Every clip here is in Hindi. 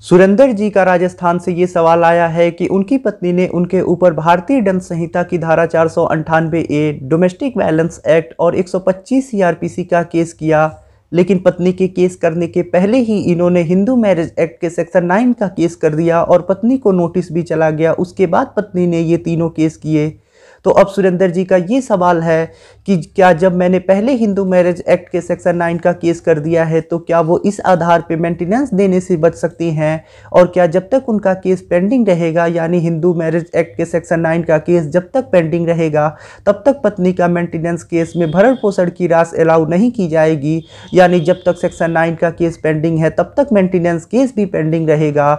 सुरेंद्र जी का राजस्थान से ये सवाल आया है कि उनकी पत्नी ने उनके ऊपर भारतीय दंड संहिता की धारा 498A, डोमेस्टिक वायलेंस एक्ट और 125 सीआरपीसी का केस किया, लेकिन पत्नी के केस करने के पहले ही इन्होंने हिंदू मैरिज एक्ट के सेक्शन 9 का केस कर दिया और पत्नी को नोटिस भी चला गया। उसके बाद पत्नी ने ये तीनों केस किए। तो अब सुरेंद्र जी का ये सवाल है कि क्या जब मैंने पहले हिंदू मैरिज एक्ट के सेक्शन 9 का केस कर दिया है तो क्या वो इस आधार पे मेंटेनेंस देने से बच सकती हैं, और क्या जब तक उनका केस पेंडिंग रहेगा, यानी हिंदू मैरिज एक्ट के सेक्शन 9 का केस जब तक पेंडिंग रहेगा तब तक पत्नी का मेंटेनेंस केस में भरण पोषण की राशि अलाउ नहीं की जाएगी, यानी जब तक सेक्शन 9 का केस पेंडिंग है तब तक मेंटेनेंस केस भी पेंडिंग रहेगा।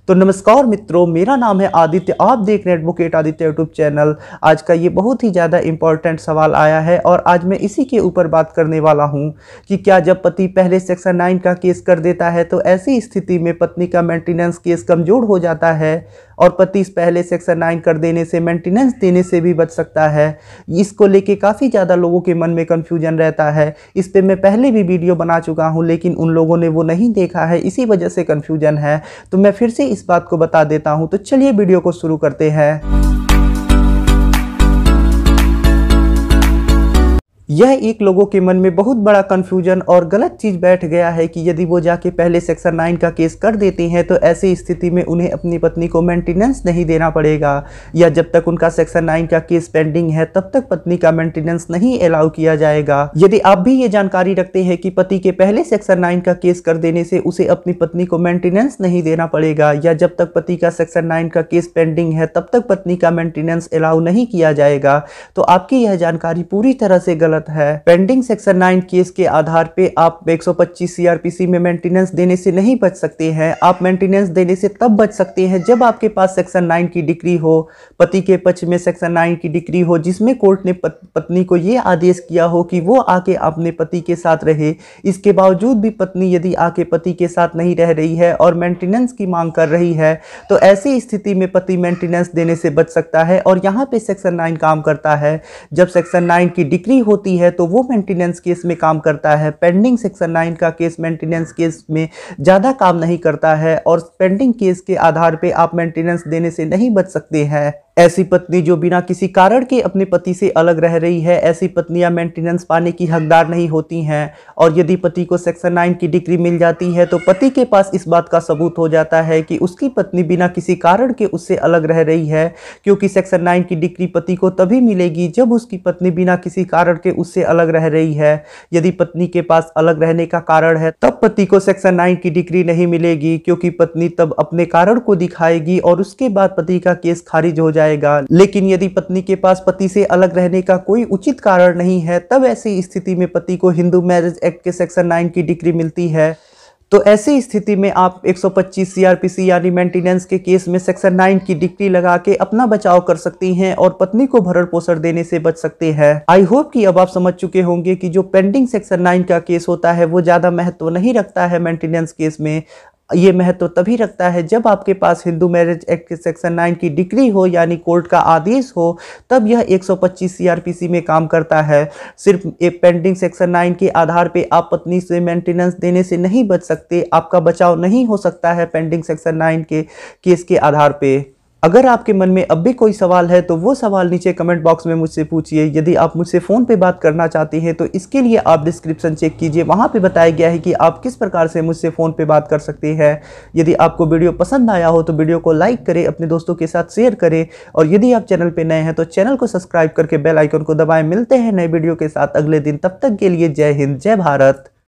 तो नमस्कार मित्रों, मेरा नाम है आदित्य, आप देख रहे हैं एडवोकेट आदित्य यूट्यूब चैनल। आज का ये बहुत ही ज़्यादा इंपॉर्टेंट सवाल आया है और आज मैं इसी के ऊपर बात करने वाला हूँ कि क्या जब पति पहले सेक्शन 9 का केस कर देता है तो ऐसी स्थिति में पत्नी का मेंटेनेंस केस कमज़ोर हो जाता है और पति इस पहले सेक्शन 9 कर देने से मेंटेनेंस देने से भी बच सकता है। इसको लेके काफ़ी ज़्यादा लोगों के मन में कन्फ्यूजन रहता है। इस पे मैं पहले भी वीडियो बना चुका हूँ, लेकिन उन लोगों ने वो नहीं देखा है, इसी वजह से कन्फ्यूजन है। तो मैं फिर से इस बात को बता देता हूँ। तो चलिए वीडियो को शुरू करते हैं। यह एक लोगों के मन में बहुत बड़ा कन्फ्यूजन और गलत चीज़ बैठ गया है कि यदि वो जाके पहले सेक्शन 9 का केस कर देती हैं तो ऐसी स्थिति में उन्हें अपनी पत्नी को मेंटेनेंस नहीं देना पड़ेगा, या जब तक उनका सेक्शन 9 का केस पेंडिंग है तब तक पत्नी का मेंटेनेंस नहीं अलाउ किया जाएगा। यदि आप भी ये जानकारी रखते हैं कि पति के पहले सेक्शन 9 का केस कर देने से उसे अपनी पत्नी को मेंटेनेंस नहीं देना पड़ेगा, या जब तक पति का सेक्शन 9 का केस पेंडिंग है तब तक पत्नी का मेंटेनेंस अलाउ नहीं किया जाएगा, तो आपकी यह जानकारी पूरी तरह से गलत है। पेंडिंग सेक्शन 9 केस के आधार पे आप 125 सीआरपीसी में मेंटेनेंस देने से नहीं बच सकते हैं। आप मेंटेनेंस देने से तब बच सकते हैं जब आपके पास सेक्शन 9 की डिक्री हो, पति के पक्ष में सेक्शन 9 की डिक्री हो, जिसमें कोर्ट ने पत्नी को यह आदेश किया हो कि वो आके अपने पति के साथ रहे। इसके बावजूद भी पत्नी यदि आके पति के साथ नहीं रह रही है और मेंटेनेंस की मांग कर रही है तो ऐसी स्थिति में पति मेंटेनेंस देने से बच सकता है। और यहाँ पे सेक्शन 9 काम करता है, जब सेक्शन 9 की डिक्री होती है तो वो मेंटेनेंस केस में काम करता है। पेंडिंग सेक्शन 9 का केस मेंटेनेंस केस में ज़्यादा काम नहीं करता है और पेंडिंग केस के आधार पे आप मेंटेनेंस देने से नहीं बच सकते हैं। ऐसी पत्नी जो बिना किसी कारण के अपने पति से अलग रह रही है, ऐसी पत्नियां मेंटेनेंस पाने की हकदार नहीं होती हैं। और यदि पति को सेक्शन 9 की डिग्री मिल जाती है तो पति के पास इस बात का सबूत हो जाता है कि उसकी पत्नी बिना किसी कारण के उससे अलग रह रही है, क्योंकि सेक्शन 9 की डिग्री पति को तभी मिलेगी जब उसकी पत्नी बिना किसी कारण के उससे अलग रह रही है। यदि पत्नी के पास अलग रहने का कारण है तब पति को सेक्शन 9 की डिग्री नहीं मिलेगी, क्योंकि पत्नी तब अपने कारण को दिखाएगी और उसके बाद पति का केस खारिज हो जाएगा। लेकिन यदि पत्नी के पास पति से अलग रहने का कोई उचित कारण नहीं है तब ऐसी स्थिति में पति को हिंदू मैरिज एक्ट के सेक्शन 9 की डिग्री मिलती है। तो ऐसी स्थिति में आप 125 सीआरपीसी यानी मेंटेनेंस के केस में सेक्शन 9 की डिग्री लगा के अपना बचाव कर सकती हैं और पत्नी को भरण पोषण देने से बच सकते हैं। आई होप कि अब आप समझ चुके होंगे कि जो पेंडिंग सेक्शन 9 का केस होता है वो ज़्यादा महत्व नहीं रखता है मेंटेनेंस केस में। ये महत्व तभी रखता है जब आपके पास हिंदू मैरिज एक्ट के सेक्शन 9 की डिग्री हो, यानी कोर्ट का आदेश हो, तब यह 125 सीआरपीसी में काम करता है। सिर्फ एक पेंडिंग सेक्शन 9 के आधार पे आप पत्नी से मेंटेनेंस देने से नहीं बच सकते, आपका बचाव नहीं हो सकता है पेंडिंग सेक्शन 9 के केस के आधार पे। अगर आपके मन में अब भी कोई सवाल है तो वो सवाल नीचे कमेंट बॉक्स में मुझसे पूछिए। यदि आप मुझसे फ़ोन पे बात करना चाहते हैं तो इसके लिए आप डिस्क्रिप्शन चेक कीजिए, वहाँ पे बताया गया है कि आप किस प्रकार से मुझसे फ़ोन पे बात कर सकते हैं। यदि आपको वीडियो पसंद आया हो तो वीडियो को लाइक करें, अपने दोस्तों के साथ शेयर करें, और यदि आप चैनल पर नए हैं तो चैनल को सब्सक्राइब करके बेल आइकन को दबाएँ। मिलते हैं नए वीडियो के साथ अगले दिन, तब तक के लिए जय हिंद, जय भारत।